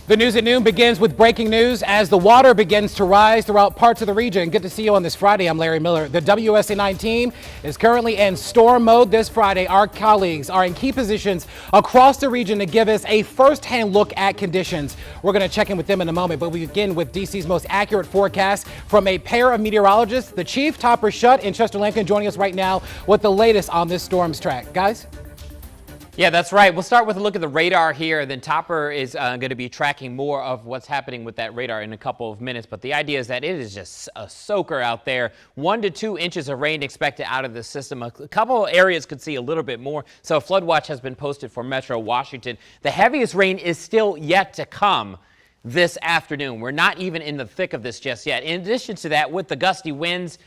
The news at noon begins with breaking news as the water begins to rise throughout parts of the region. Good to see you on this Friday. I'm Larry Miller. The WSA9 team is currently in storm mode this Friday. Our colleagues are in key positions across the region to give us a first-hand look at conditions. We're going to check in with them in a moment, but we begin with DC's most accurate forecast from a pair of meteorologists. The Chief, Topper Shutt, and Chester Lampkin joining us right now with the latest on this storm's track. Guys? Yeah, that's right. We'll start with a look at the radar here. Then Topper is going to be tracking more of what's happening with that radar in a couple of minutes. But the idea is that it is just a soaker out there. 1 to 2 inches of rain expected out of the system. A couple of areas could see a little bit more. So a flood watch has been posted for Metro Washington. The heaviest rain is still yet to come this afternoon. We're not even in the thick of this just yet. In addition to that, with the gusty winds,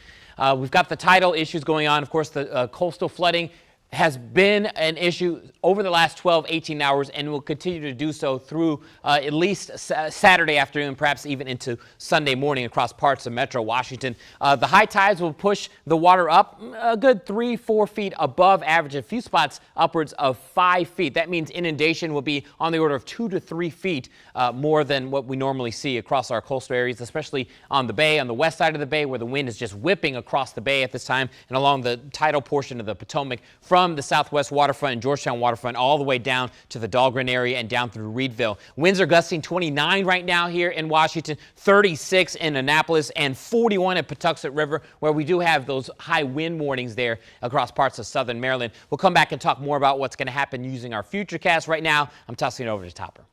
we've got the tidal issues going on. Of course, the coastal flooding has been an issue over the last 12, 18 hours and will continue to do so through at least Saturday afternoon, perhaps even into Sunday morning across parts of Metro Washington. The high tides will push the water up a good 3-4 feet above average, a few spots upwards of 5 feet. That means inundation will be on the order of 2 to 3 feet more than what we normally see across our coastal areas, especially on the bay, on the west side of the bay, where the wind is just whipping across the bay at this time, and along the tidal portion of the Potomac from the southwest waterfront and Georgetown waterfront all the way down to the Dahlgren area and down through Reedville. Winds are gusting 29 right now here in Washington, 36 in Annapolis, and 41 at Patuxent River, where we do have those high wind warnings there across parts of southern Maryland. We'll come back and talk more about what's going to happen using our Futurecast. Right now, I'm tossing it over to Topper.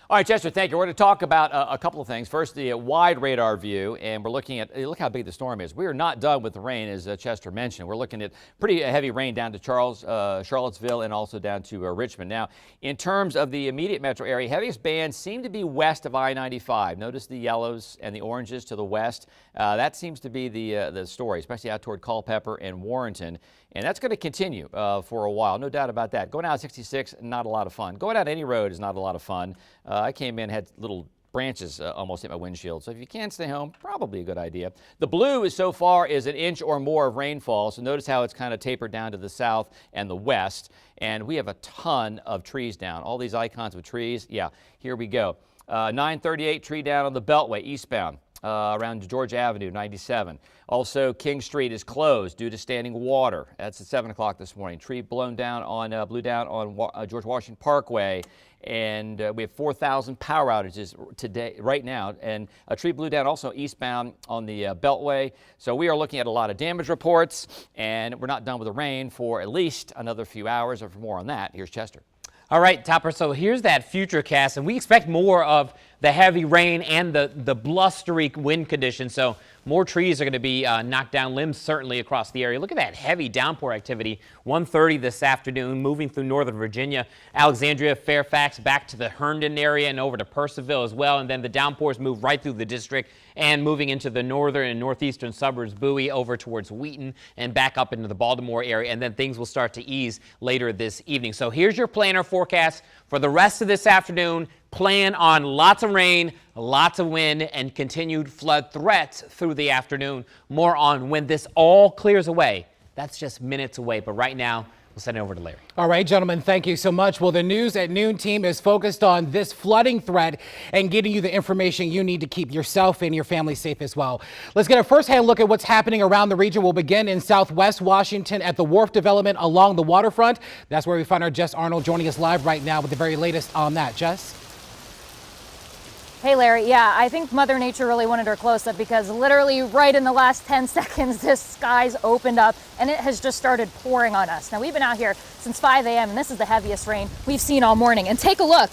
All right, Chester, thank you. We're going to talk about a couple of things. First, the wide radar view, and we're looking at, look how big the storm is. We are not done with the rain, as Chester mentioned. We're looking at pretty heavy rain down to Charlottesville and also down to Richmond. Now, in terms of the immediate metro area, heaviest bands seem to be west of I-95. Notice the yellows and the oranges to the west. That seems to be the story, especially out toward Culpeper and Warrenton. And that's going to continue for a while, no doubt about that. Going out 66, not a lot of fun. Going out any road is not a lot of fun. I came in, had little branches almost hit my windshield. So if you can stay home, probably a good idea. The blue is so far is an inch or more of rainfall. So notice how it's kind of tapered down to the south and the west. And we have a ton of trees down. All these icons with trees. Yeah, here we go. 938 tree down on the Beltway eastbound. Around Georgia Avenue, 97. Also, King Street is closed due to standing water. That's at 7 o'clock this morning. Tree blew down on George Washington Parkway, and we have 4,000 power outages today, right now. And a tree blew down also eastbound on the Beltway. So we are looking at a lot of damage reports, and we're not done with the rain for at least another few hours. Or for more on that, here's Chester. All right, Topper, so here's that Futurecast, and we expect more of the heavy rain and the blustery wind conditions. So more trees are going to be knocked down, limbs certainly across the area. Look at that heavy downpour activity, 1:30 this afternoon, moving through northern Virginia, Alexandria, Fairfax, back to the Herndon area and over to Purcellville as well. And then the downpours move right through the district and moving into the northern and northeastern suburbs, Bowie over towards Wheaton and back up into the Baltimore area. And then things will start to ease later this evening. So here's your planner forecast for the rest of this afternoon. Plan on lots of rain, lots of wind, and continued flood threats through the afternoon. More on when this all clears away. That's just minutes away, but right now, we'll send it over to Larry. All right, gentlemen, thank you so much. Well, the News at Noon team is focused on this flooding threat and getting you the information you need to keep yourself and your family safe as well. Let's get a first-hand look at what's happening around the region. We'll begin in southwest Washington at the Wharf development along the waterfront. That's where we find our Jess Arnold joining us live right now with the very latest on that. Jess? Hey Larry, yeah, I think Mother Nature really wanted her close-up because literally right in the last 10 seconds, this sky's opened up and it has just started pouring on us. Now we've been out here since 5 a.m. and this is the heaviest rain we've seen all morning. And take a look,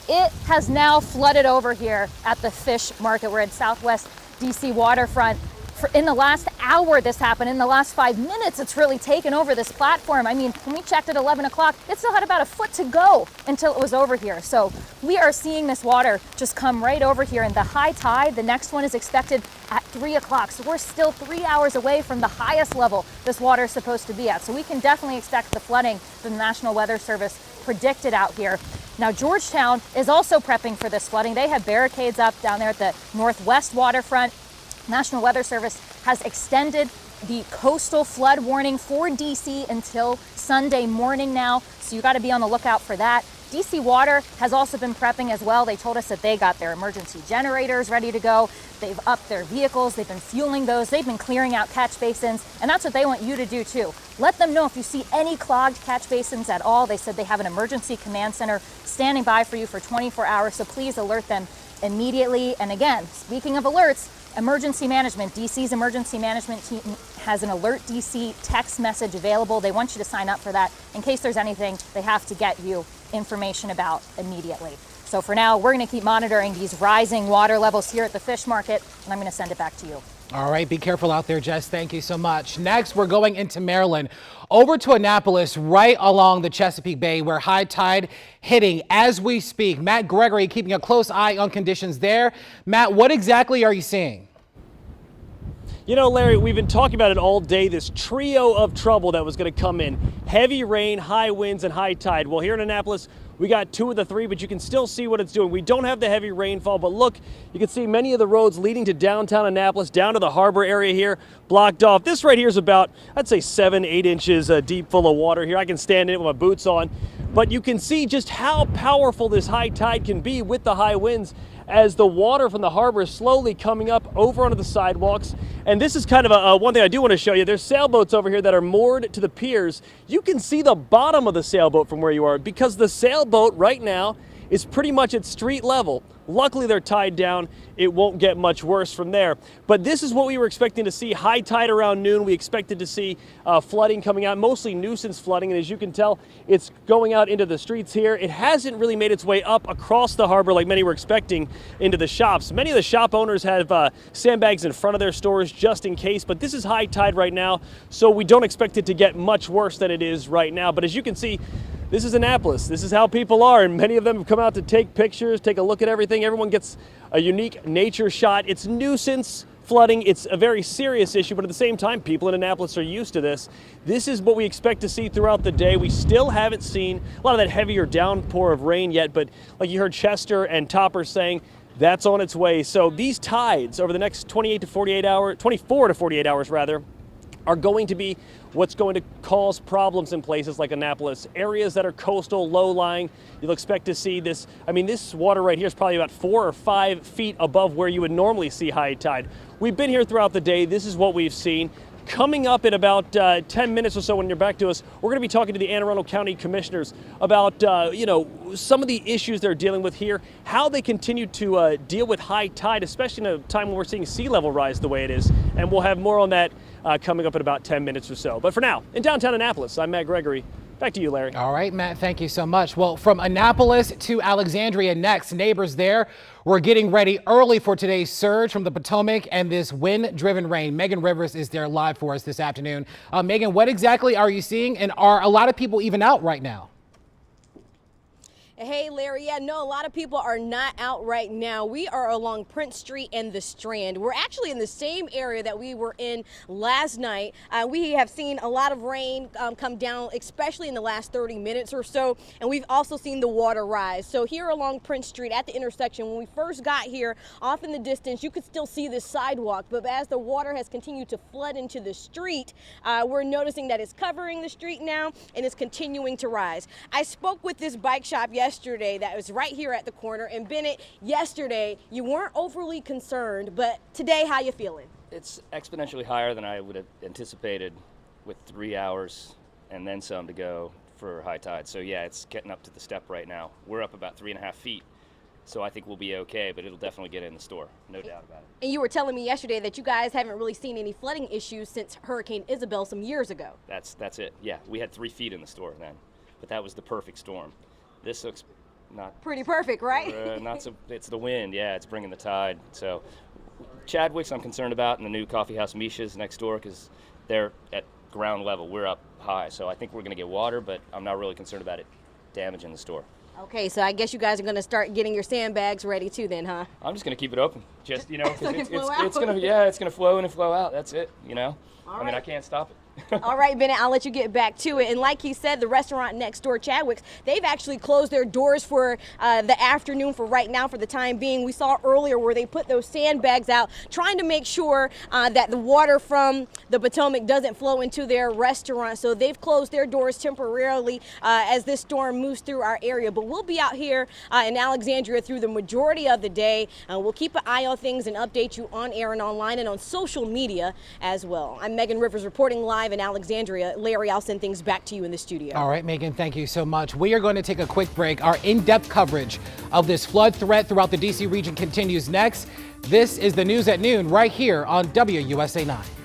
it has now flooded over here at the fish market. We're at Southwest DC waterfront. In the last hour this happened. In the last 5 minutes, it's really taken over this platform. I mean, when we checked at 11 o'clock, it still had about a foot to go until it was over here. So we are seeing this water just come right over here. And the high tide, the next one is expected at 3 o'clock. So we're still 3 hours away from the highest level this water is supposed to be at. So we can definitely expect the flooding that the National Weather Service predicted out here. Now, Georgetown is also prepping for this flooding. They have barricades up down there at the northwest waterfront. National Weather Service has extended the coastal flood warning for DC until Sunday morning now, so you got to be on the lookout for that. DC Water has also been prepping as well. They told us that they got their emergency generators ready to go. They've upped their vehicles. They've been fueling those. They've been clearing out catch basins. And that's what they want you to do too. Let them know if you see any clogged catch basins at all. They said they have an emergency command center standing by for you for 24 hours. So please alert them immediately. And again, speaking of alerts, emergency management, DC's emergency management team has an Alert DC text message available. They want you to sign up for that in case there's anything they have to get you information about immediately. So for now, we're going to keep monitoring these rising water levels here at the fish market, and I'm going to send it back to you. All right, be careful out there, Jess. Thank you so much. Next, we're going into Maryland, over to Annapolis, right along the Chesapeake Bay, where high tide hitting as we speak. Matt Gregory keeping a close eye on conditions there. Matt, what exactly are you seeing? You know, Larry, we've been talking about it all day, this trio of trouble that was going to come in. Heavy rain, high winds, and high tide. Well, here in Annapolis, we got 2 of the 3, but you can still see what it's doing. We don't have the heavy rainfall, but look, you can see many of the roads leading to downtown Annapolis, down to the harbor area here, blocked off. This right here is about, I'd say 7-8 inches deep, full of water here. I can stand in it with my boots on, but you can see just how powerful this high tide can be with the high winds as the water from the harbor is slowly coming up over onto the sidewalks. And this is kind of one thing I do want to show you. There's sailboats over here that are moored to the piers. You can see the bottom of the sailboat from where you are because the sailboat right now is pretty much at street level. Luckily, they're tied down. It won't get much worse from there. But this is what we were expecting to see. High tide around noon. We expected to see flooding coming out, mostly nuisance flooding. And as you can tell, it's going out into the streets here. It hasn't really made its way up across the harbor like many were expecting into the shops. Many of the shop owners have sandbags in front of their stores just in case. But this is high tide right now, so we don't expect it to get much worse than it is right now. But as you can see, this is Annapolis. This is how people are, and many of them have come out to take pictures, take a look at everything. Everyone gets a unique nature shot. It's nuisance flooding. It's a very serious issue, but at the same time, people in Annapolis are used to this. This is what we expect to see throughout the day. We still haven't seen a lot of that heavier downpour of rain yet, but like you heard Chester and Topper saying, that's on its way. So these tides over the next 24 to 48 hours rather, are going to be what's going to cause problems in places like Annapolis. Areas that are coastal, low-lying, you'll expect to see this. I mean, this water right here is probably about 4 or 5 feet above where you would normally see high tide. We've been here throughout the day. This is what we've seen. Coming up in about 10 minutes or so when you're back to us, we're going to be talking to the Anne Arundel County Commissioners about, some of the issues they're dealing with here, how they continue to deal with high tide, especially in a time when we're seeing sea level rise the way it is. And we'll have more on that coming up in about 10 minutes or so. But for now, in downtown Annapolis, I'm Matt Gregory. Back to you, Larry. All right, Matt, thank you so much. Well, from Annapolis to Alexandria next, neighbors there were getting ready early for today's surge from the Potomac and this wind-driven rain. Megan Rivers is there live for us this afternoon. Megan, what exactly are you seeing, and are a lot of people even out right now? Hey, Larry. Yeah, no, a lot of people are not out right now. We are along Prince Street and the Strand. We're actually in the same area that we were in last night. We have seen a lot of rain come down, especially in the last 30 minutes or so, and we've also seen the water rise. So here along Prince Street at the intersection, when we first got here, off in the distance, you could still see this sidewalk, but as the water has continued to flood into the street, we're noticing that it's covering the street now and it's continuing to rise. I spoke with this bike shop yesterday that was right here at the corner, and Bennett, yesterday you weren't overly concerned, but today how you feeling? It's exponentially higher than I would have anticipated with 3 hours and then some to go for high tide. So yeah, it's getting up to the step right now. We're up about 3.5 feet, so I think we'll be okay, but it'll definitely get in the store, no doubt about it. And you were telling me yesterday that you guys haven't really seen any flooding issues since Hurricane Isabel some years ago. That's it. Yeah, we had 3 feet in the store then, but that was the perfect storm. This looks not pretty perfect, right? Not so. It's the wind. Yeah, it's bringing the tide. So Chadwick's I'm concerned about, and the new coffee house Misha's next door, because they're at ground level. We're up high, so I think we're going to get water, but I'm not really concerned about it damaging the store. Okay, so I guess you guys are going to start getting your sandbags ready too then, huh? I'm just going to keep it open. Just, because so it's going to flow in and flow out. That's it, All I mean, right. I can't stop it. All right, Bennett, I'll let you get back to it. And like he said, the restaurant next door, Chadwick's, they've actually closed their doors for the afternoon for right now, for the time being. We saw earlier where they put those sandbags out, trying to make sure that the water from the Potomac doesn't flow into their restaurant. So they've closed their doors temporarily as this storm moves through our area. But we'll be out here in Alexandria through the majority of the day. We'll keep an eye on things and update you on air and online and on social media as well. I'm Megan Rivers reporting live in Alexandria. Larry, I'll send things back to you in the studio. All right, Megan, thank you so much. We are going to take a quick break. Our in-depth coverage of this flood threat throughout the D.C. region continues next. This is the news at noon right here on WUSA 9.